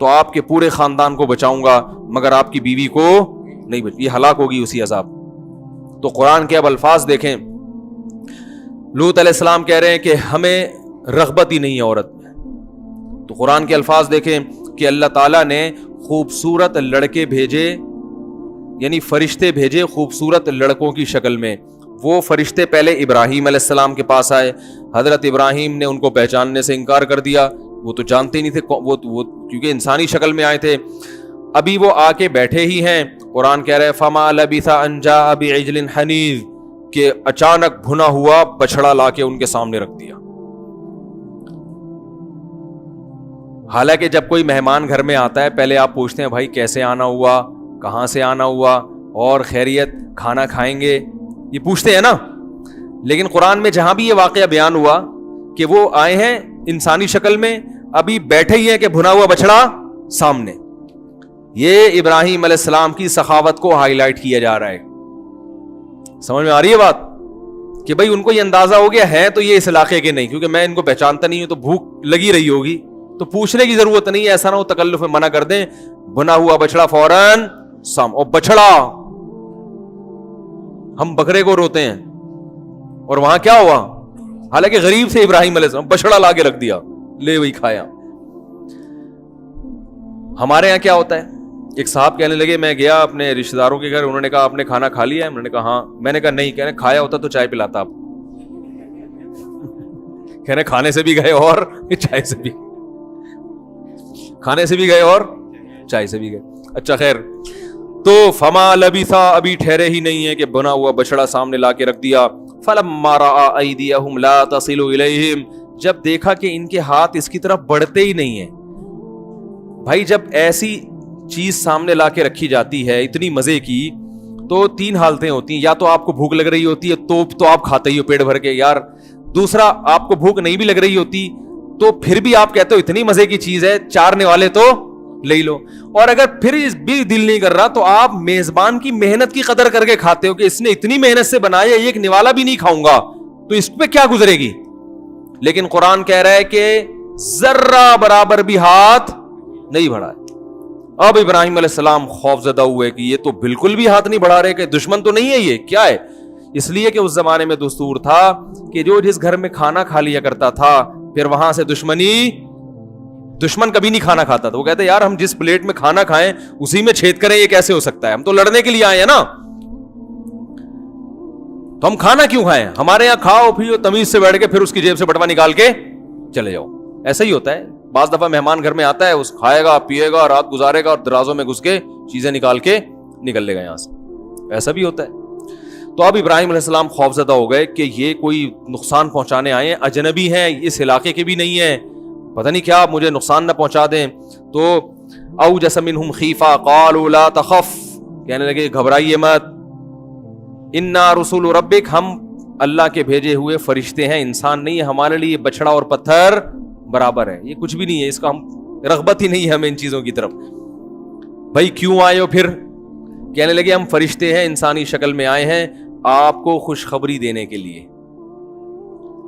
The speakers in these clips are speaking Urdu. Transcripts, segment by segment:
تو آپ کے پورے خاندان کو بچاؤں گا مگر آپ کی بیوی کو نہیں یہ ہلاک ہوگی اسی عذاب. تو قرآن کے اب الفاظ دیکھیں. لوط علیہ السلام کہہ رہے ہیں کہ ہمیں رغبت ہی نہیں ہے عورت میں. تو قرآن کے الفاظ دیکھیں کہ اللہ تعالیٰ نے خوبصورت لڑکے بھیجے, یعنی فرشتے بھیجے خوبصورت لڑکوں کی شکل میں. وہ فرشتے پہلے ابراہیم علیہ السلام کے پاس آئے, حضرت ابراہیم نے ان کو پہچاننے سے انکار کر دیا, وہ تو جانتے نہیں تھے, وہ کیونکہ انسانی شکل میں آئے تھے. ابھی وہ آ کے بیٹھے ہی ہیں, قرآن کہہ رہے فما لبث ان جاء بعجل حنیذ, کہ اچانک بھنا ہوا بچڑا لا کے ان کے سامنے رکھ دیا. حالانکہ جب کوئی مہمان گھر میں آتا ہے پہلے آپ پوچھتے ہیں بھائی کیسے آنا ہوا, کہاں سے آنا ہوا, اور خیریت, کھانا کھائیں گے, یہ پوچھتے ہیں نا. لیکن قرآن میں جہاں بھی یہ واقعہ بیان ہوا کہ وہ آئے ہیں انسانی شکل میں, ابھی بیٹھے ہی ہیں کہ بھنا ہوا بچڑا سامنے. یہ ابراہیم علیہ السلام کی سخاوت کو ہائی لائٹ کیا جا رہا ہے. سمجھ میں آ رہی ہے بات کہ بھائی ان کو یہ اندازہ ہو گیا ہے تو یہ اس علاقے کے نہیں, کیونکہ میں ان کو پہچانتا نہیں ہوں تو بھوک لگی رہی ہوگی, تو پوچھنے کی ضرورت نہیں ہے. ایسا نہ ہو تکلف میں منع کر دیں, بنا ہوا بچڑا فوراً سام. اور بچڑا, ہم بکرے کو روتے ہیں اور وہاں کیا ہوا, حالانکہ غریب سے ابراہیم علیہ السلام بچڑا لا کے رکھ دیا, لے وہی کھایا. ہمارے یہاں کیا ہوتا ہے, ایک صاحب کہنے لگے میں گیا اپنے رشتہ داروں کے گھر, انہوں نے کہا آپ نے کھانا کھا لیا ہے, انہوں نے کہا ہاں. میں نے کہا نہیں, کہنے کھایا ہوتا تو چائے پلاتا آپ. کہنے کھانے سے بھی گئے اور چائے سے بھی, کھانے سے بھی گئے اور چائے سے بھی گئے. اچھا خیر, تو فما لبثا, ابھی ٹھہرے ہی نہیں ہے کہ بنا ہوا بچڑا سامنے لا کے رکھ دیا. فلما رأى أيديهم لا تصل إليهم, جب دیکھا کہ ان کے ہاتھ اس کی طرف بڑھتے ہی نہیں ہیں. بھائی جب ایسی چیز سامنے لا کے رکھی جاتی ہے اتنی مزے کی, تو تین حالتیں ہوتی ہیں. یا تو آپ کو بھوک لگ رہی ہوتی ہے تو آپ کھاتے ہی ہو پیٹ بھر کے یار. دوسرا, آپ کو بھوک نہیں بھی لگ رہی ہوتی تو پھر بھی آپ کہتے ہو اتنی مزے کی چیز ہے, چارنے والے تو لے لو. اور اگر پھر بھی دل نہیں کر رہا تو آپ میزبان کی محنت کی قدر کر کے کھاتے ہو کہ اس نے اتنی محنت سے بنایا, ایک نوالا بھی نہیں کھاؤں گا تو اس پہ کیا گزرے گی. لیکن قرآن کہہ رہا ہے کہ ذرہ برابر بھی ہاتھ نہیں بڑھائے. اب ابراہیم علیہ السلام خوف زدہ ہوئے کہ یہ تو بالکل بھی ہاتھ نہیں بڑھا رہے, کہ دشمن تو نہیں ہے, یہ کیا ہے. اس لیے کہ اس زمانے میں دستور تھا کہ جو جس گھر میں کھانا کھا لیا کرتا تھا پھر وہاں سے دشمن کبھی نہیں کھانا کھاتا تھا. وہ کہتے یار ہم جس پلیٹ میں کھانا کھائیں اسی میں چھید کریں, یہ کیسے ہو سکتا ہے, ہم تو لڑنے کے لیے آئے ہیں نا, تو ہم کھانا کیوں کھائیں. ہمارے یہاں کھاؤ پیو تمیز سے بیٹھ کے پھر اس کی جیب سے بٹوا نکال کے چلے جاؤ. ایسا ہی ہوتا ہے. بعض دفعہ مہمان گھر میں آتا ہے, اس کھائے گا پیے گا رات گزارے گا اور درازوں میں گھس کے چیزیں نکال کے نکل لے گا یہاں سے. ایسا بھی ہوتا ہے. تو اب ابراہیم علیہ السلام خوفزدہ ہو گئے کہ یہ کوئی نقصان پہنچانے آئے ہیں, اجنبی ہیں, اس علاقے کے بھی نہیں ہیں, پتہ نہیں کیا مجھے نقصان نہ پہنچا دیں. تو اوجس منہم خیفہ قالوا لا تخف, کہنے لگے گھبرائیے مت, انا رسول ربک, ہم اللہ کے بھیجے ہوئے فرشتے ہیں, انسان نہیں ہے, ہمارے لیے بچڑا اور پتھر برابر ہے, یہ کچھ بھی نہیں ہے, اس کا ہم رغبت ہی نہیں ہے ہمیں ان چیزوں کی طرف. بھائی کیوں آئے ہو پھر. کہنے لگے ہم فرشتے ہیں, انسانی شکل میں آئے ہیں آپ کو خوشخبری دینے کے لیے.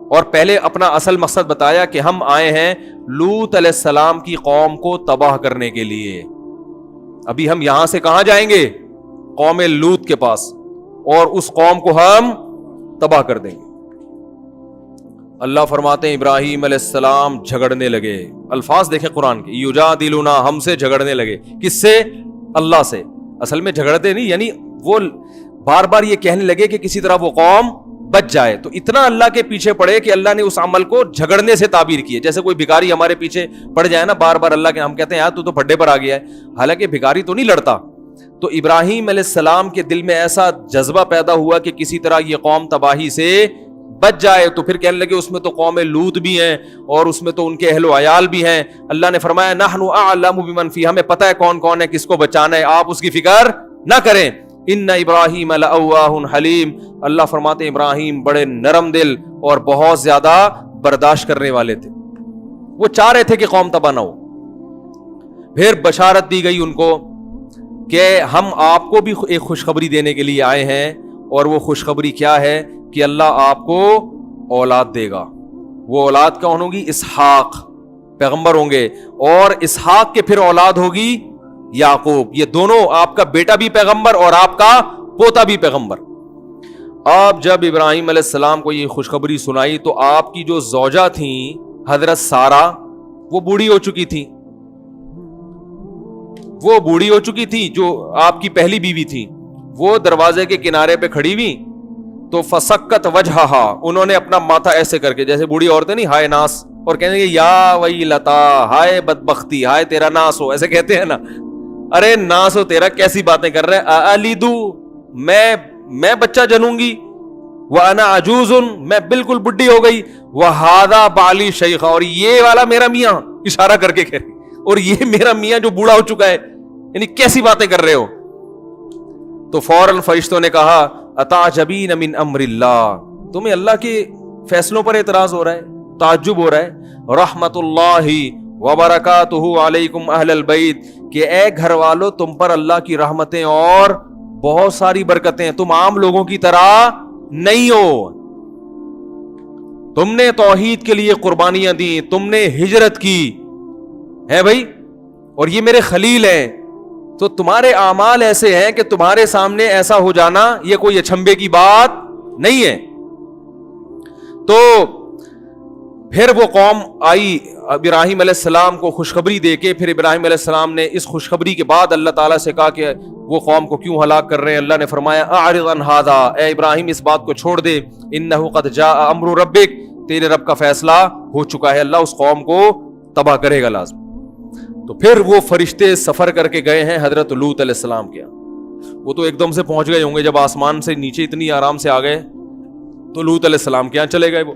اور پہلے اپنا اصل مقصد بتایا کہ ہم آئے ہیں لوط علیہ السلام کی قوم کو تباہ کرنے کے لیے. ابھی ہم یہاں سے کہاں جائیں گے, قوم لوط کے پاس, اور اس قوم کو ہم تباہ کر دیں گے. اللہ فرماتے ہیں ابراہیم علیہ السلام جھگڑنے لگے. الفاظ دیکھیں قرآن کے, یجادلونا, ہم سے جھگڑنے لگے. کس سے؟ اللہ سے. اصل میں جھگڑتے نہیں, یعنی وہ بار بار یہ کہنے لگے کہ کسی طرح وہ قوم بچ جائے. تو اتنا اللہ کے پیچھے پڑے کہ اللہ نے اس عمل کو جھگڑنے سے تعبیر کی ہے. جیسے کوئی بھکاری ہمارے پیچھے پڑ جائے نا بار بار اللہ کے, ہم کہتے ہیں یار تو پھڈے پر آ گیا ہے, حالانکہ بھکاری تو نہیں لڑتا. تو ابراہیم علیہ السلام کے دل میں ایسا جذبہ پیدا ہوا کہ کسی طرح یہ قوم تباہی سے بچ جائے. تو پھر کہنے لگے اس میں تو قوم لوط بھی ہیں اور اس میں تو ان کے اہل و عیال بھی ہیں. اللہ نے فرمایا نحن اعلم بمن فی, ہمیں پتہ ہے کون کون ہے, کس کو بچانا ہے, آپ اس کی فکر نہ کریں. ان ابراہیم لأواہ حلیم, اللہ فرماتے ہیں ابراہیم بڑے نرم دل اور بہت زیادہ برداشت کرنے والے تھے. وہ چاہ رہے تھے کہ قوم تباہ نہ ہو. پھر بشارت دی گئی ان کو کہ ہم آپ کو بھی ایک خوشخبری دینے کے لیے آئے ہیں, اور وہ خوشخبری کیا ہے کہ اللہ آپ کو اولاد دے گا. وہ اولاد کون ہوگی؟ اسحاق. پیغمبر ہوں گے, اور اسحاق کے پھر اولاد ہوگی یعقوب. یہ دونوں, آپ کا بیٹا بھی پیغمبر اور آپ کا پوتا بھی پیغمبر. آپ جب ابراہیم علیہ السلام کو یہ خوشخبری سنائی تو آپ کی جو زوجہ تھیں حضرت سارہ, وہ بوڑھی ہو چکی تھی, وہ بوڑھی ہو چکی تھی, جو آپ کی پہلی بیوی تھی. وہ دروازے کے کنارے پہ کھڑی ہوئی تو فسکت وجہہا, انہوں نے اپنا ماتھا ایسے کر کے, جیسے بوڑھی عورتیں نہیں ہائے ناس, اور کہنے گے یا ویلتا, ہائے بدبختی, ہائے تیرا ناس ہو, ایسے کہتے ہیں نا, ارے ناس ہو تیرا, کیسی باتیں کر رہے ہیں, الیدو, میں بچہ جنوں گی, وانا عجوز, میں بالکل بڈھی ہو گئی, وہذا بالی شیخا, اور یہ والا میرا میاں, اشارہ کر کے کہہ رہی, اور یہ میرا میاں جو بوڑھا ہو چکا ہے, یعنی کیسی باتیں کر رہے ہو. تو فوراً فرشتوں نے کہا اتعجبین من امر اللہ, تمہیں اللہ کے فیصلوں پر اعتراض ہو رہا ہے, تعجب ہو رہا ہے. رحمت اللہ وبرکاتہ علیکم اہل البیت, کہ اے گھر والو تم پر اللہ کی رحمتیں اور بہت ساری برکتیں, تم عام لوگوں کی طرح نہیں ہو, تم نے توحید کے لیے قربانیاں دی, تم نے ہجرت کی ہے بھائی, اور یہ میرے خلیل ہیں, تو تمہارے اعمال ایسے ہیں کہ تمہارے سامنے ایسا ہو جانا یہ کوئی اچھمبے کی بات نہیں ہے. تو پھر وہ قوم آئی ابراہیم علیہ السلام کو خوشخبری دے کے, پھر ابراہیم علیہ السلام نے اس خوشخبری کے بعد اللہ تعالیٰ سے کہا کہ وہ قوم کو کیوں ہلاک کر رہے ہیں. اللہ نے فرمایا اعرض عن ھذا, اے ابراہیم اس بات کو چھوڑ دے, انہ قد جاء امر ربک, تیرے رب کا فیصلہ ہو چکا ہے, اللہ اس قوم کو تباہ کرے گا لازم. تو پھر وہ فرشتے سفر کر کے گئے ہیں حضرت لوط علیہ السلام کے. وہ تو ایک دم سے پہنچ گئے ہوں گے, جب آسمان سے نیچے اتنی آرام سے آ گئے تو لوط علیہ السلام کے یہاں چلے گئے. وہ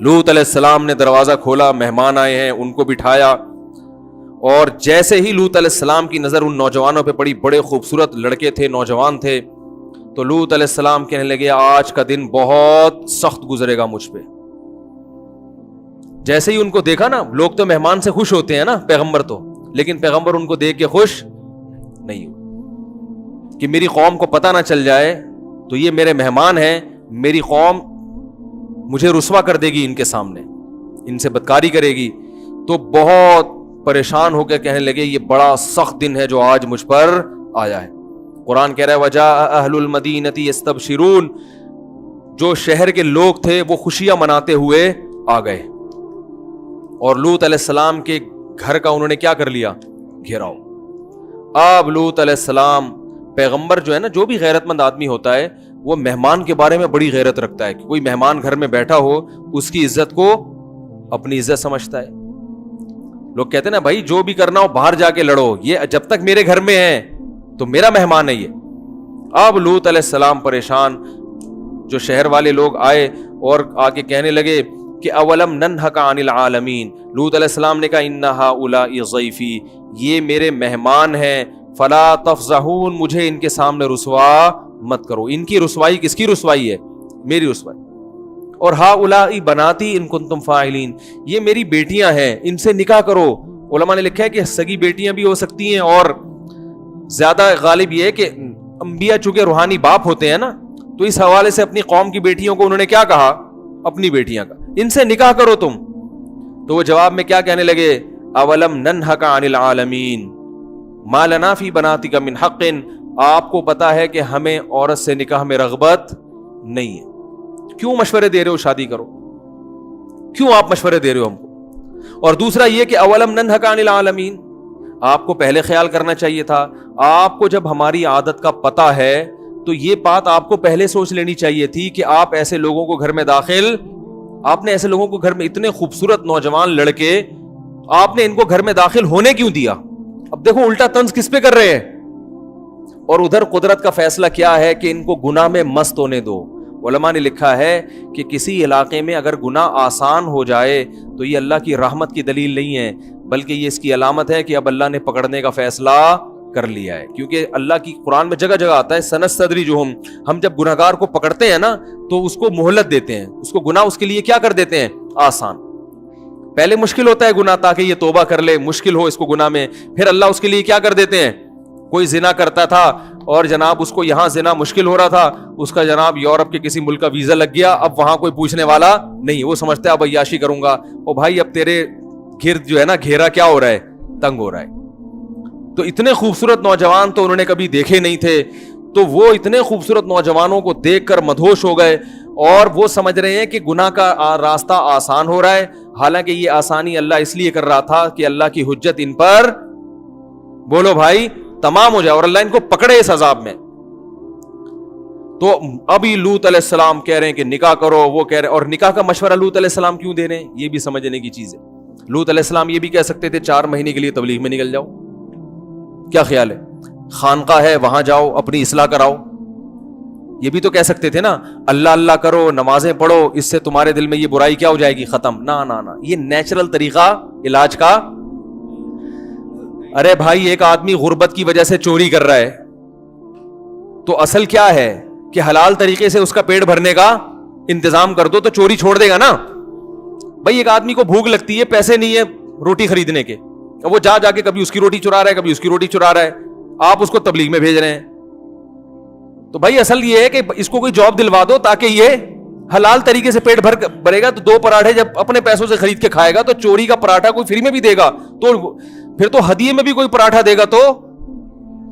لوط علیہ السلام نے دروازہ کھولا, مہمان آئے ہیں, ان کو بٹھایا, اور جیسے ہی لوط علیہ السلام کی نظر ان نوجوانوں پہ پڑی, بڑے خوبصورت لڑکے تھے, نوجوان تھے, تو لوط علیہ السلام کہنے لگے آج کا دن بہت سخت گزرے گا مجھ پہ. جیسے ہی ان کو دیکھا نا, لوگ تو مہمان سے خوش ہوتے ہیں نا, پیغمبر تو, لیکن پیغمبر ان کو دیکھ کے خوش نہیں ہو, کہ میری قوم کو پتہ نہ چل جائے تو یہ میرے مہمان ہیں, میری قوم مجھے رسوا کر دے گی ان کے سامنے, ان سے بدکاری کرے گی. تو بہت پریشان ہو کے کہنے لگے یہ بڑا سخت دن ہے جو آج مجھ پر آیا ہے. قرآن کہہ رہا ہے وجاء اہل المدینۃ یستبشرون, جو شہر کے لوگ تھے وہ خوشیاں مناتے ہوئے آ گئے, اور لوط علیہ السلام کے گھر کا انہوں نے کیا کر لیا, گھیراؤ. اب لوط علیہ السلام پیغمبر جو ہے نا, جو بھی غیرت مند آدمی ہوتا ہے وہ مہمان کے بارے میں بڑی غیرت رکھتا ہے, کہ کوئی مہمان گھر میں بیٹھا ہو اس کی عزت کو اپنی عزت سمجھتا ہے. لوگ کہتے ہیں نا بھائی جو بھی کرنا ہو باہر جا کے لڑو, یہ جب تک میرے گھر میں ہے تو میرا مہمان ہے یہ. اب لوط علیہ السلام پریشان, جو شہر والے لوگ آئے اور آ کے کہنے لگے کہ اولم ننہک عن العالمین, لوط علیہ السلام نے کہا ان ہؤلاء ضیفی, یہ میرے مہمان ہیں, فلا تفضحون, مجھے ان کے سامنے رسوا مت کرو. ان کی رسوائی کس کی رسوائی ہے, میری رسوائی. اور ہؤلاء بناتی ان کنتم فاعلین, یہ میری بیٹیاں ہیں, ان سے نکاح کرو. علماء نے لکھا ہے کہ سگی بیٹیاں بھی ہو سکتی ہیں, اور زیادہ غالب یہ ہے کہ انبیاء چونکہ روحانی باپ ہوتے ہیں نا, تو اس حوالے سے اپنی قوم کی بیٹیوں کو انہوں نے کیا کہا, اپنی بیٹیاں کا, ان سے نکاح کرو تم. تو وہ جواب میں کیا کہنے لگے, اولم ننہک عن العالمین ما لنا فی بناتک من حق, آپ کو پتا ہے کہ ہمیں عورت سے نکاح میں رغبت نہیں ہے, کیوں مشورے دے رہے ہو شادی کرو, کیوں آپ مشورے دے رہے ہو ہم کو. اور دوسرا یہ کہ اولم ننہک عن العالمین, آپ کو پہلے خیال کرنا چاہیے تھا, آپ کو جب ہماری عادت کا پتہ ہے تو یہ بات آپ کو پہلے سوچ لینی چاہیے تھی کہ آپ ایسے لوگوں کو گھر میں داخل, آپ نے ایسے لوگوں کو گھر میں, اتنے خوبصورت نوجوان لڑکے, آپ نے ان کو گھر میں داخل ہونے کیوں دیا. اب دیکھو الٹا طنز کس پہ کر رہے ہیں, اور ادھر قدرت کا فیصلہ کیا ہے کہ ان کو گناہ میں مست ہونے دو. علماء نے لکھا ہے کہ کسی علاقے میں اگر گناہ آسان ہو جائے تو یہ اللہ کی رحمت کی دلیل نہیں ہے, بلکہ یہ اس کی علامت ہے کہ اب اللہ نے پکڑنے کا فیصلہ کر لیا ہے. کیونکہ اللہ کی قرآن میں جگہ جگہ آتا ہے سنستدرجہم, ہم جب گناہگار کو پکڑتے ہیں نا تو اس کو مہلت دیتے ہیں, اس کو گناہ اس کے لیے کیا کر دیتے ہیں, آسان. پہلے مشکل ہوتا ہے گناہ تاکہ یہ توبہ کر لے, مشکل ہو اس کو گناہ میں, پھر اللہ اس کے لیے کیا کر دیتے ہیں, کوئی زنا کرتا تھا اور جناب اس کو یہاں زنا مشکل ہو رہا تھا, اس کا جناب یورپ کے کسی ملک کا ویزا لگ گیا, اب وہاں کوئی پوچھنے والا نہیں, وہ سمجھتا ہے اب عیاشی کروں گا. او بھائی اب تیرے گرد جو ہے نا گھیرا کیا ہو رہا ہے, تنگ ہو رہا ہے. تو اتنے خوبصورت نوجوان تو انہوں نے کبھی دیکھے نہیں تھے, تو وہ اتنے خوبصورت نوجوانوں کو دیکھ کر مدہوش ہو گئے, اور وہ سمجھ رہے ہیں کہ گناہ کا راستہ آسان ہو رہا ہے, حالانکہ یہ آسانی اللہ اس لیے کر رہا تھا کہ اللہ کی حجت ان پر, بولو بھائی, تمام ہو جائے اور اللہ ان کو پکڑے اس عذاب میں. تو ابھی لوط علیہ السلام کہہ رہے ہیں کہ نکاح کرو, وہ کہہ رہے ہیں, اور نکاح کا مشورہ لوط علیہ السلام کیوں دے رہے ہیں, یہ بھی سمجھنے کی چیز ہے. لوط علیہ السلام یہ بھی کہہ سکتے تھے 4 مہینے کے لیے تبلیغ میں نکل جاؤ, کیا خیال ہے, خانقاہ ہے وہاں جاؤ, اپنی اصلاح کراؤ, یہ بھی تو کہہ سکتے تھے نا, اللہ اللہ کرو, نمازیں پڑھو, اس سے تمہارے دل میں یہ برائی کیا ہو جائے گی, ختم. نہ نہ نہ, یہ نیچرل طریقہ علاج کا. ارے بھائی, ایک آدمی غربت کی وجہ سے چوری کر رہا ہے, تو اصل کیا ہے کہ حلال طریقے سے اس کا پیٹ بھرنے کا انتظام کر دو تو چوری چھوڑ دے گا نا. بھائی ایک آدمی کو بھوک لگتی ہے, پیسے نہیں ہے روٹی خریدنے کے, وہ جا کے کبھی اس کی روٹی چرا رہا ہے, کبھی اس کی روٹی چرا رہا ہے, آپ اس کو تبلیغ میں بھیج رہے ہیں. تو بھائی اصل یہ ہے کہ اس کو کوئی جاب دلوا دو تاکہ یہ حلال طریقے سے پیٹ بھرے گا. تو 2 پراٹھے جب اپنے پیسوں سے خرید کے کھائے گا تو چوری کا پراٹھا کوئی فری میں بھی دے گا, تو پھر تو ہدیے میں بھی کوئی پراٹھا دے گا. تو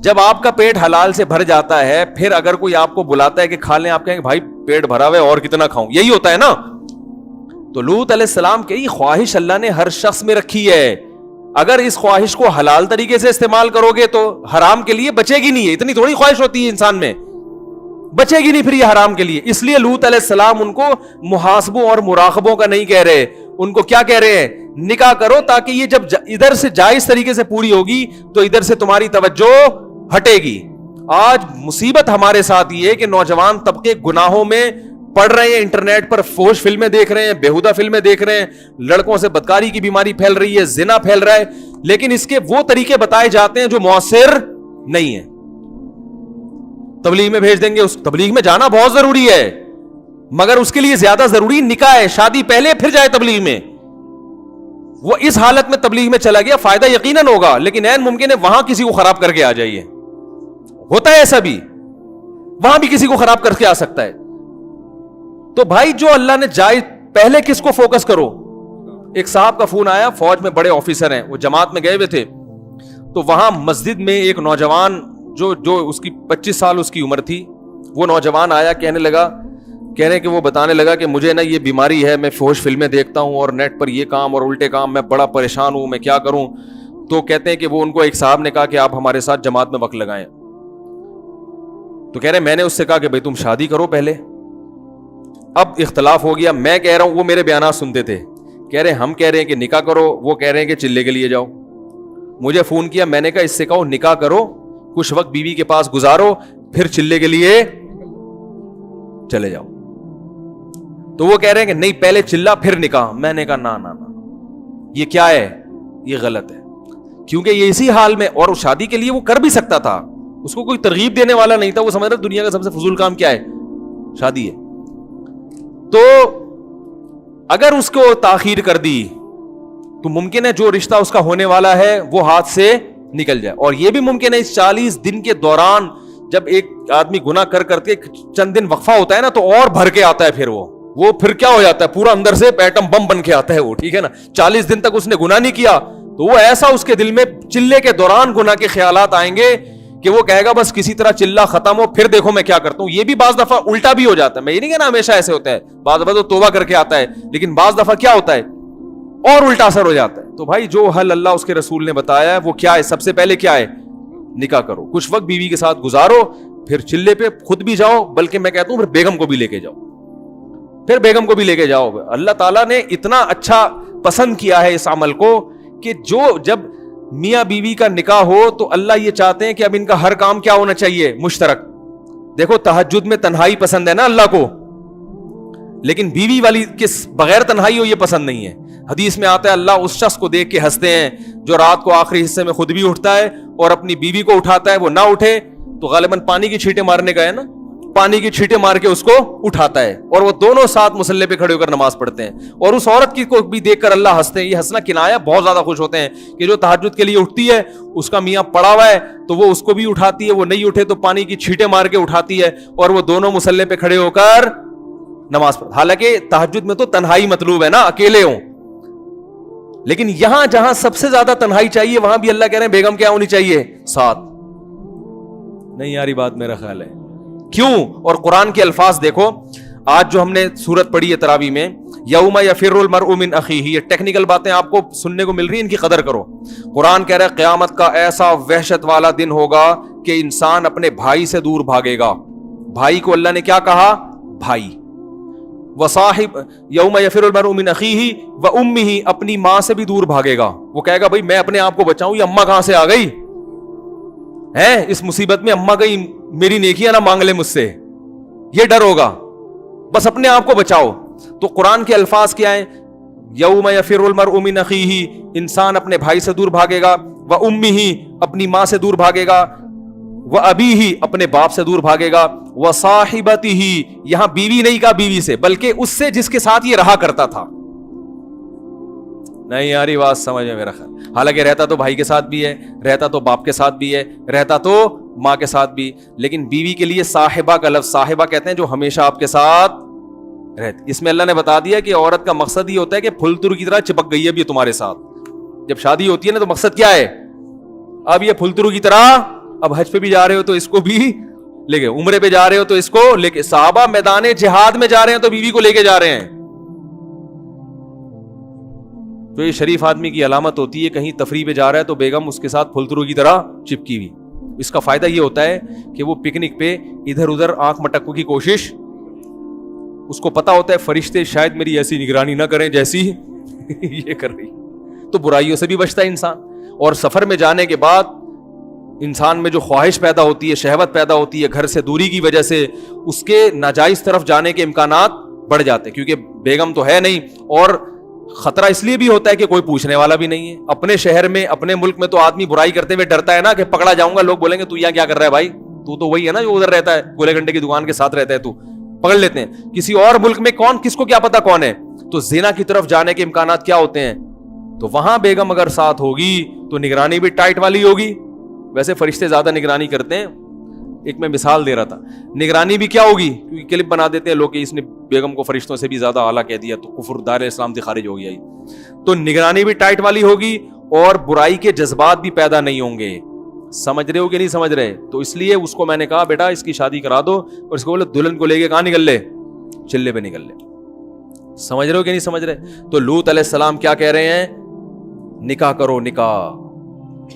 جب آپ کا پیٹ حلال سے بھر جاتا ہے, پھر اگر کوئی آپ کو بلاتا ہے کہ کھا لیں, آپ کہیں بھائی پیٹ بھرا ہوا ہے اور کتنا کھاؤں, یہی ہوتا ہے نا. تو لوط علیہ السلام کی یہ خواہش اللہ نے ہر شخص میں رکھی ہے, اگر اس خواہش کو حلال طریقے سے استعمال کرو گے تو حرام کے لیے بچے گی نہیں ہے. اتنی تھوڑی خواہش ہوتی ہے انسان میں, بچے گی نہیں پھر یہ حرام کے لیے. اس لیے لوط علیہ السلام ان کو محاسبوں اور مراقبوں کا نہیں کہہ رہے, ان کو کیا کہہ رہے ہیں, نکاح کرو, تاکہ یہ جب ادھر سے جائز طریقے سے پوری ہوگی تو ادھر سے تمہاری توجہ ہٹے گی. آج مصیبت ہمارے ساتھ یہ ہے کہ نوجوان طبقے گناہوں میں پڑھ رہے ہیں, انٹرنیٹ پر فحش فلمیں دیکھ رہے ہیں, بیہودہ فلمیں دیکھ رہے ہیں, لڑکوں سے بدکاری کی بیماری پھیل رہی ہے, زنا پھیل رہا ہے, لیکن اس کے وہ طریقے بتائے جاتے ہیں جو مؤثر نہیں ہیں. تبلیغ میں بھیج دیں گے, اس تبلیغ میں جانا بہت ضروری ہے, مگر اس کے لیے زیادہ ضروری نکاح ہے, شادی پہلے پھر جائے تبلیغ میں. وہ اس حالت میں تبلیغ میں چلا گیا, فائدہ یقیناً ہوگا, لیکن عین ممکن ہے وہاں کسی کو خراب کر کے آ جائیے. ہوتا ہے ایسا بھی, وہاں بھی کسی کو خراب کر کے آ سکتا ہے. تو بھائی جو اللہ نے جائز, پہلے کس کو فوکس کرو. ایک صاحب کا فون آیا, فوج میں بڑے آفیسر ہیں, وہ جماعت میں گئے ہوئے تھے, تو وہاں مسجد میں ایک نوجوان جو اس کی 25 سال اس کی عمر تھی, وہ نوجوان آیا, کہنے کہ وہ بتانے لگا کہ مجھے نا یہ بیماری ہے, میں فحش فلمیں دیکھتا ہوں اور نیٹ پر یہ کام اور الٹے کام, میں بڑا پریشان ہوں, میں کیا کروں. تو کہتے ہیں کہ وہ ان کو ایک صاحب نے کہا کہ آپ ہمارے ساتھ جماعت میں وقت لگائیں. تو کہہ رہے میں نے اس سے کہا کہ بھائی تم شادی کرو پہلے. اب اختلاف ہو گیا, میں کہہ رہا ہوں, وہ میرے بیانات سنتے تھے, کہہ رہے ہم کہہ رہے ہیں کہ نکاح کرو, وہ کہہ رہے ہیں کہ چلے کے لیے جاؤ. مجھے فون کیا, میں نے کہا اس سے کہو نکاح کرو, کچھ وقت بیوی کے پاس گزارو, پھر چلے کے لیے چلے جاؤ. تو وہ کہہ رہے ہیں کہ نہیں پہلے چلا پھر نکاح. میں نے کہا نہ, یہ کیا ہے, یہ غلط ہے, کیونکہ یہ اسی حال میں, اور شادی کے لیے وہ کر بھی سکتا تھا, اس کو کوئی ترغیب دینے والا نہیں تھا, وہ سمجھ رہا دنیا کا سب سے فضول کام کیا ہے, شادی ہے. تو اگر اس کو تاخیر کر دی تو ممکن ہے جو رشتہ اس کا ہونے والا ہے وہ ہاتھ سے نکل جائے. اور یہ بھی ممکن ہے اس 40 دن کے دوران جب ایک آدمی گناہ کر کے چند دن وقفہ ہوتا ہے نا, تو اور بھر کے آتا ہے, پھر وہ پھر کیا ہو جاتا ہے, پورا اندر سے ایٹم بم بن کے آتا ہے وہ, ٹھیک ہے نا. 40 دن تک اس نے گناہ نہیں کیا تو وہ ایسا اس کے دل میں چلے کے دوران گناہ کے خیالات آئیں گے کہ وہ کہے گا بس کسی طرح چلا ختم ہو, پھر دیکھو میں کیا کرتا ہوں. یہ بھی بعض دفعہ الٹا بھی ہو جاتا ہے, میں یہ نہیں کہنا ہمیشہ ایسے ہوتا ہے, بعض دفعہ تو توبہ کر کے آتا ہے, لیکن بعض دفعہ کیا ہوتا ہے اور الٹا اثر ہو جاتا ہے. تو بھائی جو حل اللہ اس کے رسول نے بتایا ہے وہ کیا ہے, سب سے پہلے کیا ہے, نکاح کرو, کچھ وقت بیوی کے ساتھ گزارو, پھر چلے پہ خود بھی جاؤ, بلکہ میں کہتا ہوں پھر بیگم کو بھی لے کے جاؤ, پھر بیگم کو بھی لے کے جاؤ. اللہ تعالیٰ نے اتنا اچھا پسند کیا ہے اس عمل کو کہ جب میاں بیوی کا نکاح ہو تو اللہ یہ چاہتے ہیں کہ اب ان کا ہر کام کیا ہونا چاہیے, مشترک. دیکھو تہجد میں تنہائی پسند ہے نا اللہ کو, لیکن بیوی والی کس بغیر تنہائی ہو یہ پسند نہیں ہے. حدیث میں آتا ہے اللہ اس شخص کو دیکھ کے ہنستے ہیں جو رات کو آخری حصے میں خود بھی اٹھتا ہے اور اپنی بیوی کو اٹھاتا ہے, وہ نہ اٹھے تو غالباً پانی کی چھینٹیں مارنے کا ہے نا, پانی کی چھینٹیں مار کے اس کو اٹھاتا ہے, اور وہ دونوں ساتھ مصلے پہ کھڑے ہو کر نماز پڑھتے ہیں. اور اس عورت کی کو بھی دیکھ کر اللہ ہنستے ہیں. یہ ہنسنا کنایا, بہت زیادہ خوش ہوتے ہیں کہ جو تہجد کے لیے اٹھتی ہے اس کا میاں پڑا ہوا ہے تو وہ اس کو بھی اٹھاتی ہے, وہ نہیں اٹھے تو پانی کی چھینٹیں مار کے اٹھاتی ہے, اور وہ دونوں مصلے پہ کھڑے ہو کر نماز پڑھ. حالانکہ تہجد میں تو تنہائی مطلوب ہے نا, اکیلے ہوں. لیکن یہاں جہاں سب سے زیادہ تنہائی چاہیے وہاں بھی اللہ کہہ رہے ہیں بیگم کیا ہونی چاہیے؟ ساتھ. نہیں یاری بات میرا خیال ہے. کیوں؟ اور قرآن کے الفاظ دیکھو. آج جو ہم نے سورت پڑھی ہے تراویح میں، یوم یفر المرء من اخیہ، یہ ٹیکنیکل باتیں آپ کو سننے کو مل رہی ہیں، ان کی قدر کرو. قرآن کہہ رہا ہے قیامت کا ایسا وحشت والا دن ہوگا کہ انسان اپنے بھائی سے دور بھاگے گا. بھائی کو اللہ نے کیا کہا؟ بھائی. وصاحب یوم یفر المرء من اخیہ وامہ، اپنی ماں سے بھی دور بھاگے گا. وہ کہے گا بھائی میں اپنے آپ کو بچاؤں، یہ اماں کہاں سے آ گئی ہے؟ اس مصیبت میں اماں کہیں میری نیکیاں نہ مانگ لے مجھ سے، یہ ڈر ہوگا. بس اپنے آپ کو بچاؤ. تو قرآن کے الفاظ کیا ہیں؟ یوم یفر المرء من اخیہ، انسان اپنے بھائی سے دور بھاگے گا. وامہ، اپنی ماں سے دور بھاگے گا. وابیہ، اپنے باپ سے دور بھاگے گا. وصاحبتہ، یہاں بیوی نہیں کہا بیوی سے، بلکہ اس سے جس کے ساتھ یہ رہا کرتا تھا. نہیں یاری بات سمجھ میں میرا خیال. حالانکہ رہتا تو بھائی کے ساتھ بھی ہے، رہتا تو باپ کے ساتھ بھی ہے، رہتا تو ماں کے ساتھ بھی، لیکن بیوی کے لیے صاحبہ کا لفظ، صاحبہ کہتے ہیں جو ہمیشہ آپ کے ساتھ رہتی. اس میں اللہ نے بتا دیا کہ عورت کا مقصد یہ ہوتا ہے کہ پھل تر کی طرح چپک گئی ہے بھی تمہارے ساتھ. جب شادی ہوتی ہے نا تو مقصد کیا ہے؟ اب یہ پھل ترو کی طرح، اب حج پہ بھی جا رہے ہو تو اس کو بھی لے کے، عمرے پہ جا رہے ہو تو اس کو لے کے. صحابہ میدان جہاد میں جا رہے ہیں تو بیوی کو لے کے جا رہے ہیں. تو یہ شریف آدمی کی علامت ہوتی ہے. کہیں تفریح پہ جا رہا ہے تو بیگم اس کے ساتھ پھلترو کی طرح چپکی ہوئی. اس کا فائدہ یہ ہوتا ہے کہ وہ پکنک پہ ادھر ادھر آنکھ مٹکنے کی کوشش، اس کو پتا ہوتا ہے فرشتے شاید میری ایسی نگرانی نہ کریں جیسی یہ کر رہی. تو برائیوں سے بھی بچتا ہے انسان. اور سفر میں جانے کے بعد انسان میں جو خواہش پیدا ہوتی ہے، شہوت پیدا ہوتی ہے، گھر سے دوری کی وجہ سے اس کے ناجائز طرف جانے کے امکانات بڑھ جاتے ہیں، کیونکہ بیگم تو ہے نہیں. اور خطرہ اس لیے بھی ہوتا ہے کہ کوئی پوچھنے والا بھی نہیں ہے. اپنے شہر میں، اپنے ملک میں تو آدمی برائی کرتے ہوئے ڈرتا ہے نا کہ پکڑا جاؤں گا، لوگ بولیں گے تو یہاں کیا کر رہا ہے بھائی، تو وہی ہے نا جو ادھر رہتا ہے، گولے گھنٹے کی دکان کے ساتھ رہتا ہے، تو پکڑ لیتے ہیں. کسی اور ملک میں کون، کس کو کیا پتا کون ہے. تو زنا کی طرف جانے کے امکانات کیا ہوتے ہیں. تو وہاں بیگم اگر ساتھ ہوگی تو نگرانی بھی ٹائٹ والی ہوگی. ویسے فرشتے زیادہ نگرانی کرتے ہیں. ایک میں مثال دے رہا تھا، نگرانی بھی کیا ہوگی، کیونکہ کلپ بنا دیتے ہیں لوگ کہ اس نے بیگم کو فرشتوں سے بھی زیادہ اعلیٰ کہہ دیا تو کفر دار اسلام سے خارج ہو گیا. تو نگرانی بھی ٹائٹ والی ہوگی اور برائی کے جذبات بھی پیدا نہیں ہوں گے. سمجھ رہے ہو کہ نہیں سمجھ رہے؟ تو اس لیے اس کو میں نے کہا بیٹا اس کی شادی کرا دو، اور اس کو بولے دلہن کو لے کے کہاں نکل لے، چلے پہ نکل لے. سمجھ رہے ہو کہ نہیں سمجھ رہے؟ تو لوط علیہ السلام کیا کہہ رہے ہیں؟ نکاح کرو نکاح.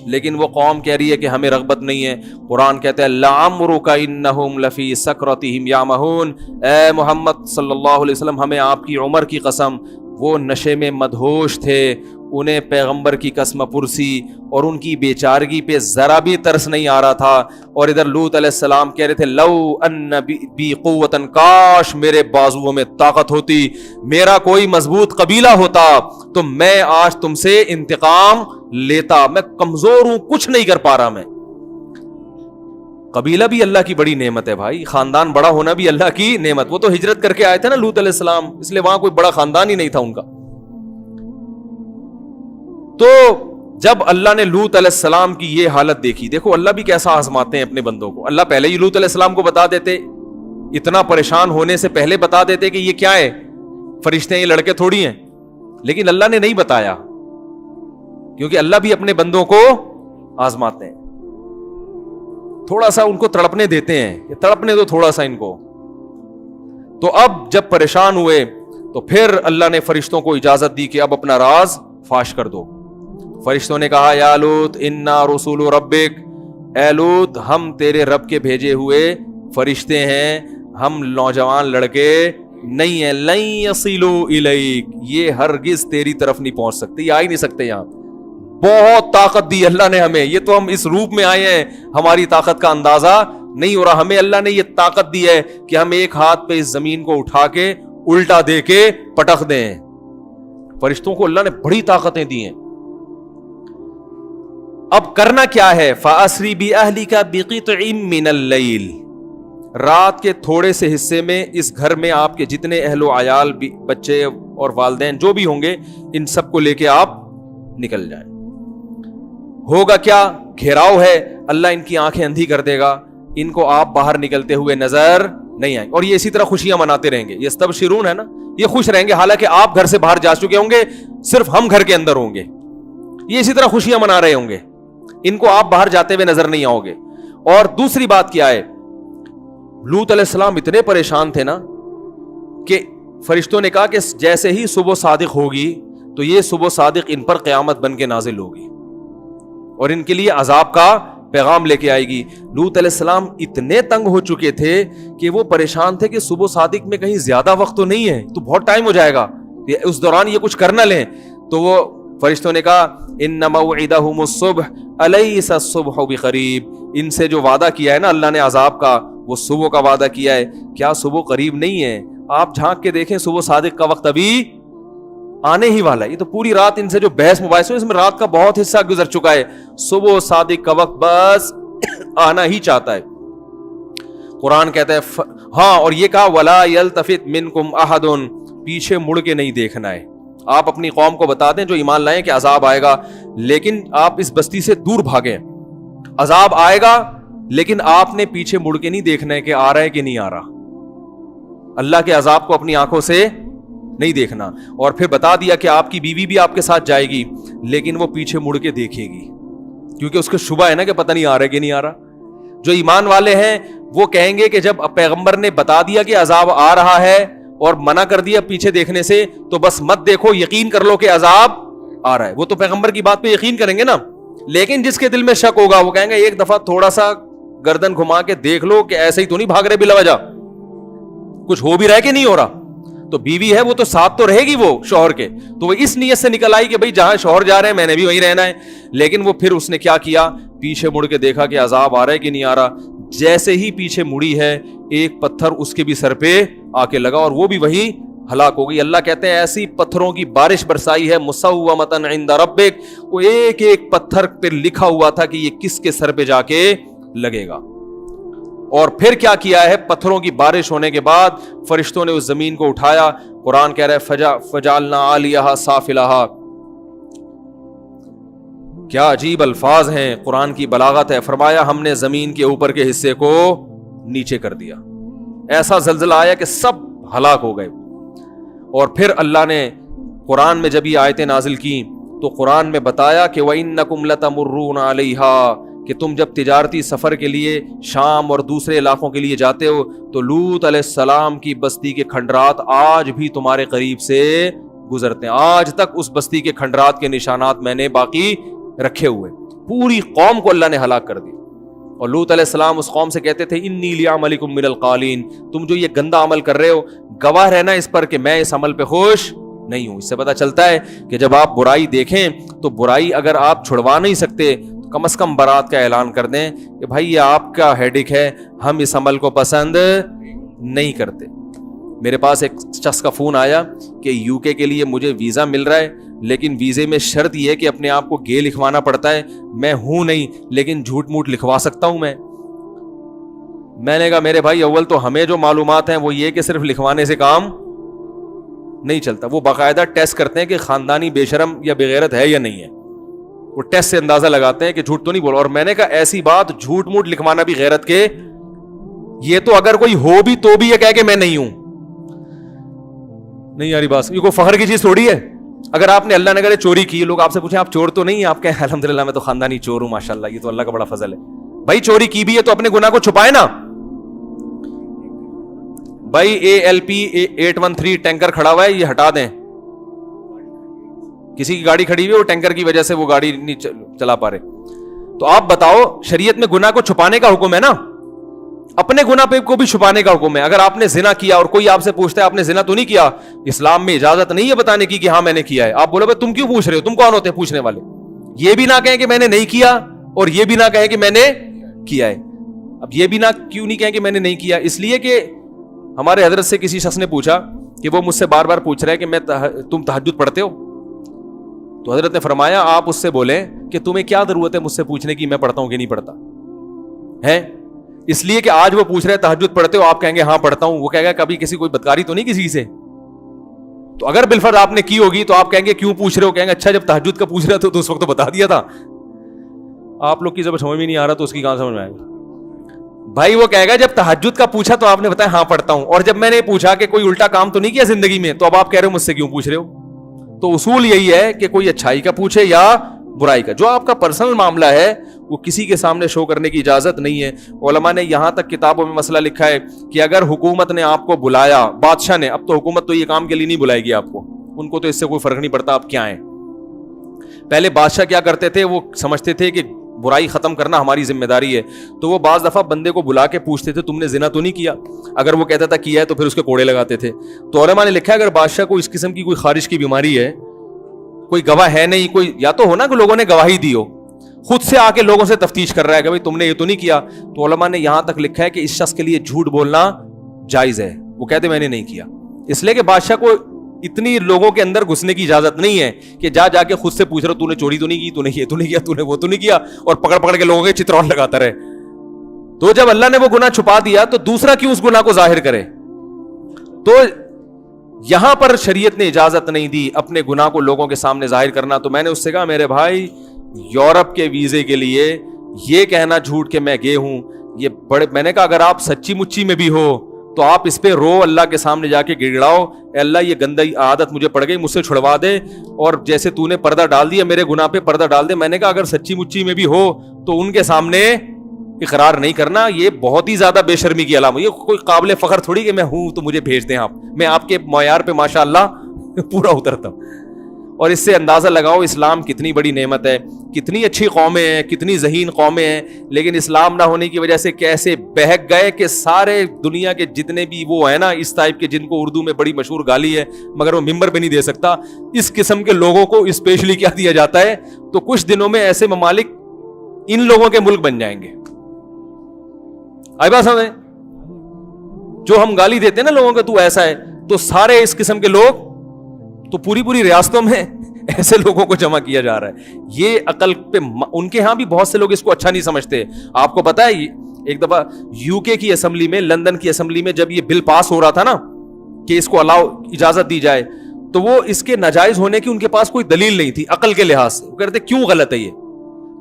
لیکن وہ قوم کہہ رہی ہے کہ ہمیں رغبت نہیں ہے. قرآن کہتا ہے لعمرک انہم لفی سکرتہم یعمہون. اے محمد صلی اللہ علیہ وسلم، ہمیں آپ کی عمر کی قسم، وہ نشے میں مدہوش تھے، انہیں پیغمبر کی قسم پرسی اور ان کی بیچارگی پہ ذرا بھی ترس نہیں آ رہا تھا. اور ادھر لوط علیہ السلام کہہ رہے تھے لو ان بی قوتن، کاش میرے بازوؤں میں طاقت ہوتی، میرا کوئی مضبوط قبیلہ ہوتا تو میں آج تم سے انتقام لیتا. میں کمزور ہوں، کچھ نہیں کر پا رہا. میں قبیلہ بھی اللہ کی بڑی نعمت ہے بھائی، خاندان بڑا ہونا بھی اللہ کی نعمت. وہ تو ہجرت کر کے آئے تھے نا لوط علیہ السلام، اس لیے وہاں کوئی بڑا خاندان ہی نہیں تھا ان کا. تو جب اللہ نے لوط علیہ السلام کی یہ حالت دیکھی، دیکھو اللہ بھی کیسا آزماتے ہیں اپنے بندوں کو. اللہ پہلے ہی لوط علیہ السلام کو بتا دیتے، اتنا پریشان ہونے سے پہلے بتا دیتے کہ یہ کیا ہے، فرشتے ہیں، یہ لڑکے تھوڑی ہیں. لیکن اللہ نے نہیں بتایا، کیونکہ اللہ بھی اپنے بندوں کو آزماتے ہیں، تھوڑا سا ان کو تڑپنے دیتے ہیں. یہ تڑپنے دو تھوڑا سا ان کو. تو اب جب پریشان ہوئے تو پھر اللہ نے فرشتوں کو اجازت دی کہ اب اپنا راز فاش کر دو. فرشتوں نے کہا یا لوط انا رسول ربک، اے لوط ہم تیرے رب کے بھیجے ہوئے فرشتے ہیں، ہم نوجوان لڑکے نہیں ہیں. لن یصلوا الیک، یہ ہرگز تیری طرف نہیں پہنچ سکتے، یہ آ ہی نہیں سکتے یہاں. بہت طاقت دی اللہ نے ہمیں، یہ تو ہم اس روپ میں آئے ہیں، ہماری طاقت کا اندازہ نہیں ہو رہا. ہمیں اللہ نے یہ طاقت دی ہے کہ ہم ایک ہاتھ پہ اس زمین کو اٹھا کے الٹا دے کے پٹخ دیں. فرشتوں کو اللہ نے بڑی طاقتیں دی ہیں. اب کرنا کیا ہے؟ فَأَسْرِ بِأَهْلِكَ بِقِطْعٍ مِّنَ اللَّيْلِ، رات کے تھوڑے سے حصے میں اس گھر میں آپ کے جتنے اہل و عیال، بچے اور والدین جو بھی ہوں گے، ان سب کو لے کے آپ نکل جائیں. ہوگا کیا؟ گھیراؤ ہے، اللہ ان کی آنکھیں اندھی کر دے گا، ان کو آپ باہر نکلتے ہوئے نظر نہیں آئیں گے, اور یہ اسی طرح خوشیاں مناتے رہیں گے. یستبشرون ہے نا, یہ خوش رہیں گے حالانکہ آپ گھر سے باہر جا چکے ہوں گے, صرف ہم گھر کے اندر ہوں گے. یہ اسی طرح خوشیاں منا رہے ہوں گے, ان کو آپ باہر جاتے ہوئے نظر نہیں آؤ گے. اور دوسری بات کیا ہے, لوط علیہ السلام اتنے پریشان تھے نا کہ فرشتوں نے کہا کہ جیسے ہی صبح صادق ہوگی تو یہ صبح صادق ان پر قیامت بن کے نازل ہوگی اور ان کے لیے عذاب کا پیغام لے کے آئے گی. لوط علیہ السلام اتنے تنگ ہو چکے تھے کہ وہ پریشان تھے کہ صبح صادق میں کہیں زیادہ وقت تو نہیں ہے, تو بہت ٹائم ہو جائے گا, اس دوران یہ کچھ کر نہ لیں. تو وہ فرشتوں نے کہا ان موعدہم الصبح الیس الصبح بقریب, ان سے جو وعدہ کیا ہے نا اللہ نے عذاب کا, وہ صبح کا وعدہ کیا ہے, کیا صبح قریب نہیں ہے؟ آپ جھانک کے دیکھیں صبح صادق کا وقت ابھی آنے ہی والا ہے. یہ تو پوری رات ان سے جو بحث مباحث ہوئی اس میں رات کا بہت حصہ گزر چکا ہے, صبح صادق کا وقت بس آنا ہی چاہتا ہے. قرآن کہتا ہے ہاں, اور یہ کہا ولا یلتفت منکم احد, پیچھے مڑ کے نہیں دیکھنا ہے. آپ اپنی قوم کو بتا دیں جو ایمان لائیں کہ عذاب آئے گا, لیکن آپ اس بستی سے دور بھاگیں. عذاب آئے گا لیکن آپ نے پیچھے مڑ کے نہیں دیکھنا ہے کہ آ رہا ہے کہ نہیں آ رہا. اللہ کے عذاب کو اپنی آنکھوں سے نہیں دیکھنا. اور پھر بتا دیا کہ آپ کی بیوی بھی آپ کے ساتھ جائے گی, لیکن وہ پیچھے مڑ کے دیکھے گی کیونکہ اس کو شبہ ہے نا کہ پتہ نہیں آ رہا ہے کہ نہیں آ رہا. جو ایمان والے ہیں وہ کہیں گے کہ جب پیغمبر نے بتا دیا کہ عذاب آ رہا ہے اور منع کر دیا پیچھے دیکھنے سے, تو بس مت دیکھو, یقین کر لو کہ عذاب آ رہا ہے. وہ تو پیغمبر کی بات پہ یقین کریں گے نا. لیکن جس کے دل میں شک ہوگا وہ کہیں گے ایک دفعہ تھوڑا سا گردن گھما کے دیکھ لو کہ ایسے ہی تو نہیں بھاگ رہے بلا وجہ, کچھ ہو بھی رہا ہے کہ نہیں ہو رہا. تو بیوی ہے وہ تو ساتھ تو رہے گی وہ شوہر کے, تو وہ اس نیت سے نکل آئی کہ بھئی جہاں شوہر جا رہے ہیں میں نے بھی وہیں رہنا ہے. لیکن وہ پھر اس نے کیا کیا, پیچھے مڑ کے دیکھا کہ عذاب آ رہا ہے کہ نہیں آ رہا. جیسے ہی پیچھے مڑی ہے ایک پتھر اس کے بھی سر پہ آ کے لگا اور وہ بھی وہیں ہلاک ہو گئی. اللہ کہتے ہیں ایسی پتھروں کی بارش برسائی ہے مسومۃ عند ربک, وہ ایک ایک پتھر پہ لکھا ہوا تھا کہ یہ کس کے سر پہ جا کے لگے گا. اور پھر کیا کیا ہے, پتھروں کی بارش ہونے کے بعد فرشتوں نے اس زمین کو اٹھایا. قرآن کہہ رہا ہے فجعلنا عالیہا سافلہا. کیا عجیب الفاظ ہیں, قرآن کی بلاغت ہے. فرمایا ہم نے زمین کے اوپر کے حصے کو نیچے کر دیا, ایسا زلزلہ آیا کہ سب ہلاک ہو گئے. اور پھر اللہ نے قرآن میں جب یہ آیتیں نازل کی تو قرآن میں بتایا کہ وَإِنَّكُمْ لَتَمُرُّونَ عَلَيْهَا, کہ تم جب تجارتی سفر کے لیے شام اور دوسرے علاقوں کے لیے جاتے ہو تو لوط علیہ السلام کی بستی کے کھنڈرات آج بھی تمہارے قریب سے گزرتے ہیں. آج تک اس بستی کے کھنڈرات کے نشانات میں نے باقی رکھے ہوئے. پوری قوم کو اللہ نے ہلاک کر دی. اور لوط علیہ السلام اس قوم سے کہتے تھے انی لعملکم من القالین, تم جو یہ گندا عمل کر رہے ہو گواہ رہنا اس پر کہ میں اس عمل پہ خوش نہیں ہوں. اس سے پتہ چلتا ہے کہ جب آپ برائی دیکھیں تو برائی اگر آپ چھڑوا نہیں سکتے تو کم از کم برات کا اعلان کر دیں کہ بھائی یہ آپ کا ہیڈک ہے, ہم اس عمل کو پسند نہیں کرتے. میرے پاس ایک شخص کا فون آیا کہ یو کے لیے مجھے ویزا مل رہا ہے, لیکن ویزے میں شرط یہ ہے کہ اپنے آپ کو گے لکھوانا پڑتا ہے. میں ہوں نہیں لیکن جھوٹ موٹ لکھوا سکتا ہوں. میں نے کہا میرے بھائی اول تو ہمیں جو معلومات ہیں وہ یہ کہ صرف لکھوانے سے کام نہیں چلتا. وہ باقاعدہ ٹیسٹ کرتے ہیں کہ خاندانی بے شرم یا بغیرت ہے یا نہیں ہے. وہ ٹیسٹ سے اندازہ لگاتے ہیں کہ جھوٹ تو نہیں بولا. اور میں نے کہا ایسی بات جھوٹ موٹ لکھوانا بھی غیرت کے, یہ تو اگر کوئی ہو بھی تو بھی یہ کہے کہ میں نہیں ہوں. نہیں یاری بات, یہ کوئی فخر کی چیز تھوڑی ہے. اگر آپ نے اللہ نے اگر چوری کی, لوگ آپ سے پوچھیں آپ چور تو نہیں ہیں, آپ کہیں الحمدللہ میں تو خاندانی چور ہوں ماشاءاللہ, یہ تو اللہ کا بڑا فضل ہے. بھائی چوری کی بھی ہے تو اپنے گناہ کو چھپائے نا. بھائی ALP 813 ٹینکر کھڑا ہوا ہے, یہ ہٹا دیں. کسی کی گاڑی کھڑی ہوئی ہے, وہ ٹینکر کی وجہ سے وہ گاڑی نہیں چلا پا رہے. تو آپ بتاؤ, شریعت میں گناہ کو چھپانے کا حکم ہے نا, اپنے گناہ پہ کو بھی چھپانے کا حکم ہے. اگر آپ نے زنا کیا اور کوئی آپ سے پوچھتا ہے آپ نے زنا تو نہیں کیا, اسلام میں اجازت نہیں ہے بتانے کی کہ ہاں میں نے کیا ہے. آپ بولو بھائی تم کیوں پوچھ رہے ہو, تم کون ہوتے ہیں پوچھنے والے. یہ بھی نہ کہیں کہ میں نے نہیں کیا اور یہ بھی نہ کہیں کہ میں نے کیا ہے. اب یہ بھی نہ کیوں نہیں کہیں کہ میں نے نہیں کیا, اس لیے کہ ہمارے حضرت سے کسی شخص نے پوچھا کہ وہ مجھ سے بار بار پوچھ رہا ہے کہ تم تہجد پڑھتے ہو. تو حضرت نے فرمایا آپ اس سے بولیں کہ تمہیں کیا ضرورت ہے مجھ سے پوچھنے کی میں پڑھتا ہوں کہ نہیں پڑھتا ہے. اس لیے کہ آج وہ پوچھ رہے تہجد پڑھتے ہو, آپ کہیں گے ہاں پڑھتا ہوں, وہ کہے گا کبھی کسی کوئی بدکاری تو نہیں کسی سے. تو اگر بالفرض آپ نے کی ہوگی تو آپ کہیں گے کیوں پوچھ رہے ہو, کہیں گے اچھا جب تہجد کا پوچھ رہا تھا تو اس وقت تو بتا دیا تھا. آپ لوگ کی جب سمجھ میں نہیں آ رہا تو اس کی کہاں سمجھ میں آئے گا. بھائی وہ کہے گا جب تہجد کا پوچھا تو آپ نے بتایا ہاں پڑھتا ہوں, اور جب میں نے پوچھا کہ کوئی الٹا کام تو نہیں کیا زندگی میں, تو اب آپ کہہ رہے ہو مجھ سے کیوں پوچھ رہے ہو. تو اصول یہی ہے کہ کوئی اچھائی کا پوچھے یا برائی کا. جو آپ کا پرسنل معاملہ ہے وہ کسی کے سامنے شو کرنے کی اجازت نہیں ہے. علماء نے یہاں تک کتابوں میں مسئلہ لکھا ہے کہ اگر حکومت نے آپ کو بلایا, بادشاہ نے, اب تو حکومت تو یہ کام کے لیے نہیں بلائے گی آپ کو, ان کو تو اس سے کوئی فرق نہیں پڑتا آپ کیا ہیں. پہلے بادشاہ کیا کرتے تھے, وہ سمجھتے تھے کہ برائی ختم کرنا ہماری ذمہ داری ہے, تو وہ بعض دفعہ بندے کو بلا کے پوچھتے تھے تم نے زنا تو نہیں کیا. اگر وہ کہتا تھا کیا ہے تو پھر اس کے کوڑے لگاتے تھے. تو علماء نے لکھا ہے اگر بادشاہ کو اس قسم کی کوئی خارج کی بیماری ہے, کوئی گواہ ہے نہیں, کوئی یا تو ہونا کہ لوگوں نے گواہی دی ہو, خود سے آ کے لوگوں سے تفتیش کر رہا ہے کہ بھائی تم نے یہ تو نہیں کیا, تو علماء نے یہاں تک لکھا ہے کہ اس شخص کے لیے جھوٹ بولنا جائز ہے. وہ کہتے میں نے نہیں کیا, اس لیے کہ بادشاہ کو اتنی لوگوں کے اندر گھسنے کی اجازت نہیں ہے کہ جا کے خود سے پوچھ رہا تو نے چوری تو نہیں کی, تو نے یہ تو نہیں کیا, تو نے وہ تو نہیں کیا, اور پکڑ پکڑ کے لوگوں کے چترول لگاتا رہے. تو جب اللہ نے وہ گناہ چھپا دیا تو دوسرا کیوں اس گناہ کو ظاہر کرے. تو یہاں پر شریعت نے اجازت نہیں دی اپنے گناہ کو لوگوں کے سامنے ظاہر کرنا. تو میں نے اس سے کہا میرے بھائی یورپ کے ویزے کے لیے یہ کہنا جھوٹ کہ میں گئے ہوں, یہ بڑے, میں نے کہا اگر آپ سچی مچی میں بھی ہو تو آپ اس پہ رو, اللہ کے سامنے جا کے گڑگڑاؤ, اے اللہ یہ گندی عادت مجھے پڑ گئی, مجھ سے چھڑوا دے, اور جیسے تو نے پردہ ڈال دیا میرے گناہ پہ پردہ ڈال دے. میں نے کہا اگر سچی مچی میں بھی ہو تو ان کے سامنے اقرار نہیں کرنا, یہ بہت ہی زیادہ بے شرمی کی علامت. یہ کوئی قابل فخر تھوڑی کہ میں ہوں تو مجھے بھیج دیں آپ, میں آپ کے معیار پہ ماشاءاللہ پورا اترتا ہوں. اور اس سے اندازہ لگاؤ اسلام کتنی بڑی نعمت ہے, کتنی اچھی قومیں ہیں, کتنی ذہین قومیں ہیں, لیکن اسلام نہ ہونے کی وجہ سے کیسے بہک گئے کہ سارے دنیا کے جتنے بھی وہ ہیں نا اس ٹائپ کے, جن کو اردو میں بڑی مشہور گالی ہے مگر وہ ممبر پہ نہیں دے سکتا, اس قسم کے لوگوں کو اسپیشلی کیا دیا جاتا ہے. تو کچھ دنوں میں ایسے ممالک ان لوگوں کے ملک بن جائیں گے. آئی بات سمجھ, جو ہم گالی دیتے ہیں نا لوگوں کو تو ایسا ہے, تو سارے اس قسم کے لوگ تو پوری ریاستوں میں ایسے لوگوں کو جمع کیا جا رہا ہے. یہ عقل پہ ان کے ہاں بھی بہت سے لوگ اس کو اچھا نہیں سمجھتے. آپ کو پتا ہے ایک دفعہ یو کے کی اسمبلی میں, لندن کی اسمبلی میں جب یہ بل پاس ہو رہا تھا نا کہ اس کو اجازت دی جائے, تو وہ اس کے ناجائز ہونے کی ان کے پاس کوئی دلیل نہیں تھی عقل کے لحاظ سے. وہ کہتے کیوں غلط ہے یہ.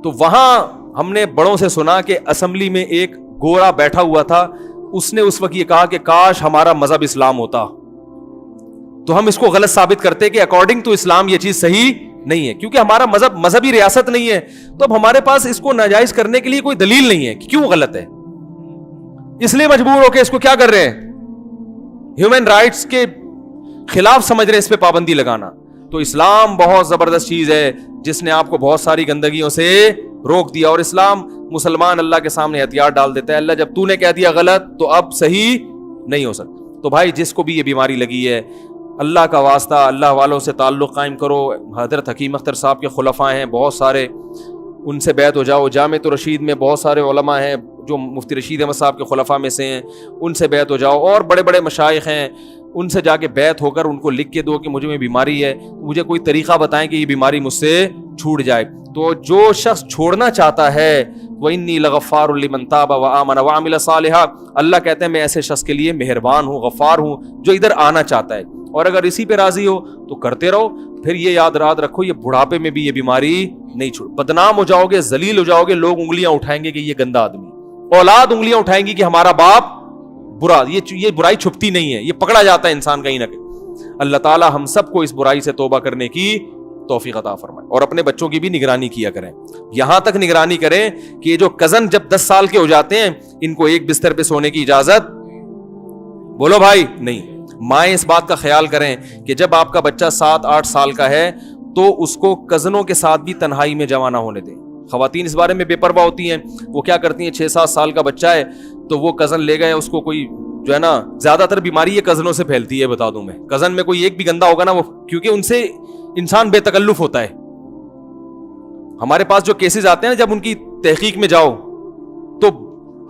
تو وہاں ہم نے بڑوں سے سنا کہ اسمبلی میں ایک گورا بیٹھا ہوا تھا, اس نے اس وقت یہ کہا کہ کاش ہمارا مذہب اسلام ہوتا, تو ہم اس کو غلط ثابت کرتے کہ اکارڈنگ ٹو اسلام یہ چیز صحیح نہیں ہے, کیونکہ ہمارا مذہب مذہبی ریاست نہیں ہے, تو اب ہمارے پاس اس کو ناجائز کرنے کے لیے کوئی دلیل نہیں ہے کہ کیوں غلط ہے, اس لیے مجبور ہو کے اس کو کیا کر رہے ہیں, ہیومن رائٹس کے خلاف سمجھ رہے ہیں اس پہ پابندی لگانا. تو اسلام بہت زبردست چیز ہے جس نے آپ کو بہت ساری گندگیوں سے روک دیا, اور اسلام مسلمان اللہ کے سامنے ہتھیار ڈال دیتا ہے, اللہ جب تو نے کہہ دیا غلط تو اب صحیح نہیں ہو سکتا. تو بھائی جس کو بھی یہ بیماری لگی ہے, اللہ کا واسطہ اللہ والوں سے تعلق قائم کرو. حضرت حکیم اختر صاحب کے خلفاء ہیں بہت سارے, ان سے بیعت ہو جاؤ. جامع رشید میں بہت سارے علماء ہیں جو مفتی رشید احمد صاحب کے خلفاء میں سے ہیں, ان سے بیعت ہو جاؤ. اور بڑے بڑے مشائخ ہیں, ان سے جا کے بیعت ہو کر ان کو لکھ کے دو کہ مجھے میں بیماری ہے, مجھے کوئی طریقہ بتائیں کہ یہ بیماری مجھ سے چھوٹ جائے. تو جو شخص چھوڑنا چاہتا ہے وَإِنِّي لَغَفَّارٌ لِمَن تَابَ وَآمَنَ وَعَمِلَ صَالِحًا, اللہ کہتے ہیں میں ایسے شخص کے لیے مہربان ہوں, غفار ہوں جو ادھر آنا چاہتا ہے, اور اگر اسی پہ راضی ہو تو کرتے رہو. پھر یہ یاد رکھو یہ بڑھاپے میں بھی یہ بیماری نہیں چھوڑ, بدنام ہو جاؤ گے, ذلیل ہو جاؤ گے, لوگ انگلیاں اٹھائیں گے کہ یہ گندا آدمی, اولاد انگلیاں اٹھائیں گی کہ ہمارا باپ برا. یہ برائی چھپتی نہیں ہے, یہ پکڑا جاتا ہے انسان کہیں نہ کہیں. اللہ تعالی ہم سب کو اس برائی سے توبہ کرنے کی توفیق عطا فرمائے, اور اپنے بچوں کی بھی نگرانی کیا کریں. یہاں تک نگرانی کریں کہ یہ جو کزن جب 10 سال کے ہو جاتے ہیں ان کو ایک بستر پہ سونے کی اجازت بولو بھائی نہیں. مائیں اس بات کا خیال کریں کہ جب آپ کا بچہ 7-8 سال کا ہے تو اس کو کزنوں کے ساتھ بھی تنہائی میں جمع نہ ہونے دیں. خواتین اس بارے میں بے پرواہ ہوتی ہیں, وہ کیا کرتی ہیں 6-7 سال کا بچہ ہے تو وہ کزن لے گئے, اس کو کوئی جو ہے نا زیادہ تر بیماری یہ کزنوں سے پھیلتی ہے, بتا دوں میں. کزن میں کوئی ایک بھی گندا ہوگا نا وہ, کیونکہ ان سے انسان بے تکلف ہوتا ہے. ہمارے پاس جو کیسز آتے ہیں جب ان کی تحقیق میں جاؤ تو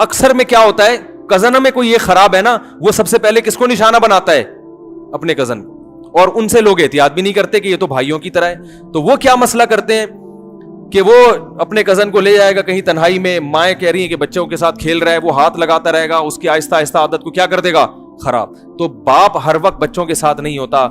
اکثر میں کیا ہوتا ہے, کزن میں کوئی یہ خراب ہے نا وہ سب سے پہلے کس کو نشانہ بناتا ہے, اپنے کزن کو, اور ان سے لوگ احتیاط بھی نہیں کرتے کہ یہ تو بھائیوں کی طرح ہے. تو وہ کیا مسئلہ کرتے ہیں کہ وہ اپنے کزن کو لے جائے گا کہیں تنہائی میں, مائیں کہہ رہی ہیں کہ بچوں کے ساتھ کھیل رہا ہے, وہ ہاتھ لگاتا رہے گا, اس کی آہستہ آہستہ عادت کو کیا کر دے گا, خراب. تو باپ ہر وقت بچوں کے ساتھ نہیں ہوتا,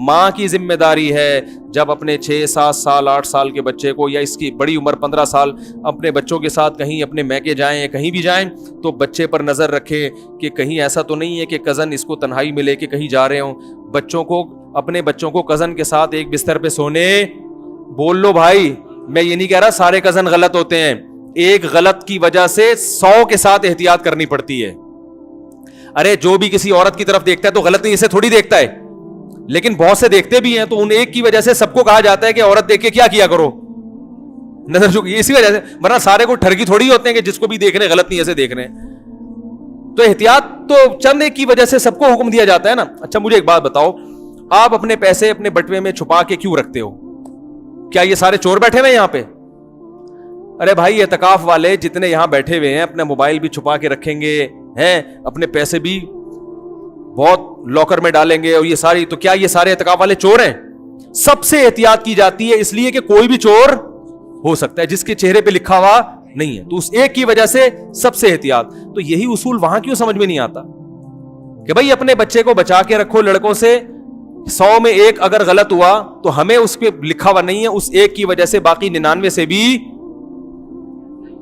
ماں کی ذمہ داری ہے جب اپنے 6 7 سال 8 سال کے بچے کو, یا اس کی بڑی عمر 15 سال اپنے بچوں کے ساتھ کہیں اپنے میکے جائیں یا کہیں بھی جائیں, تو بچے پر نظر رکھے کہ کہیں ایسا تو نہیں ہے کہ کزن اس کو تنہائی میں لے کے کہیں جا رہے ہوں. بچوں کو, اپنے بچوں کو کزن کے ساتھ ایک بستر پہ سونے بول لو بھائی. میں یہ نہیں کہہ رہا سارے کزن غلط ہوتے ہیں, ایک غلط کی وجہ سے 100 کے ساتھ احتیاط کرنی پڑتی ہے. ارے جو بھی کسی عورت کی طرف دیکھتا ہے تو غلط نہیں, اسے تھوڑی دیکھتا ہے, لیکن بہت سے دیکھتے بھی ہیں, تو ان ایک کی وجہ سے سب کو کہا جاتا ہے کہ عورت دیکھ کے کیا کرو, نظر جھکی, اسی وجہ سے. ورنہ سارے کو ٹھرکی تھوڑی ہوتے ہیں کہ جس کو بھی دیکھ رہے غلط نہیں ایسے دیکھ رہے ہیں. تو احتیاط تو چند ایک کی وجہ سے سب کو حکم دیا جاتا ہے نا. اچھا مجھے ایک بات بتاؤ, آپ اپنے پیسے اپنے بٹوے میں چھپا کے کیوں رکھتے ہو؟ کیا یہ سارے چور بیٹھے ہوئے یہاں پہ؟ ارے بھائی اعتکاف والے جتنے یہاں بیٹھے ہوئے ہیں اپنا موبائل بھی چھپا کے رکھیں گے ہیں, اپنے پیسے بھی بہت لاکر میں ڈالیں گے, اور یہ ساری, تو کیا یہ سارے اعتکاف والے چور ہیں؟ سب سے احتیاط کی جاتی ہے, اس لیے کہ کوئی بھی چور ہو سکتا ہے جس کے چہرے پہ لکھا ہوا نہیں ہے, تو اس ایک کی وجہ سے سب سے احتیاط. تو یہی اصول وہاں کیوں سمجھ میں نہیں آتا کہ بھائی اپنے بچے کو بچا کے رکھو لڑکوں سے, 100 میں 1 اگر غلط ہوا تو ہمیں اس پہ لکھا ہوا نہیں ہے, اس ایک کی وجہ سے باقی 99 سے بھی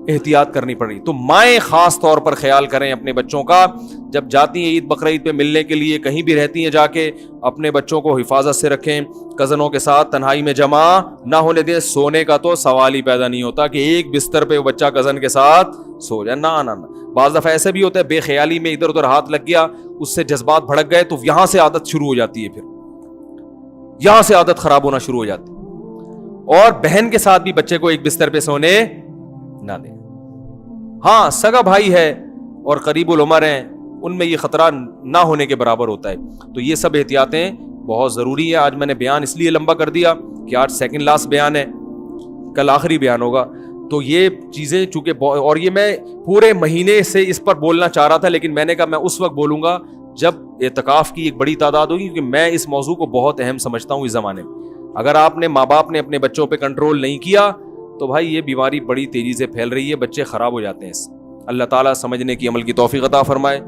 احتیاط کرنی پڑی. تو مائیں خاص طور پر خیال کریں اپنے بچوں کا, جب جاتی ہیں عید بقرعید پہ ملنے کے لیے, کہیں بھی رہتی ہیں جا کے, اپنے بچوں کو حفاظت سے رکھیں, کزنوں کے ساتھ تنہائی میں جمع نہ ہونے دیں. سونے کا تو سوال ہی پیدا نہیں ہوتا کہ ایک بستر پہ وہ بچہ کزن کے ساتھ سو جائے, نہ. بعض دفعہ ایسے بھی ہوتا ہے بے خیالی میں ادھر ادھر ہاتھ لگ گیا, اس سے جذبات بھڑک گئے, تو یہاں سے عادت شروع ہو جاتی ہے, پھر یہاں سے عادت خراب ہونا شروع ہو جاتی. اور بہن کے ساتھ بھی بچے کو ایک بستر پہ سونے نہ دیں. ہاں سگا بھائی ہے اور قریب العمر ہیں, ان میں یہ خطرہ نہ ہونے کے برابر ہوتا ہے. تو یہ سب احتیاطیں بہت ضروری ہے. آج میں نے بیان اس لیے لمبا کر دیا کہ آج سیکنڈ لاسٹ بیان ہے, کل آخری بیان ہوگا. تو یہ چیزیں چونکہ, اور یہ میں پورے مہینے سے اس پر بولنا چاہ رہا تھا, لیکن میں نے کہا میں اس وقت بولوں گا جب اعتکاف کی ایک بڑی تعداد ہوگی, کیونکہ میں اس موضوع کو بہت اہم سمجھتا ہوں اس زمانے میں. اگر آپ نے, ماں باپ نے اپنے بچوں پہ کنٹرول نہیں کیا تو بھائی یہ بیماری بڑی تیزی سے پھیل رہی ہے, بچے خراب ہو جاتے ہیں. اللہ تعالیٰ سمجھنے کی, عمل کی توفیق عطا فرمائے.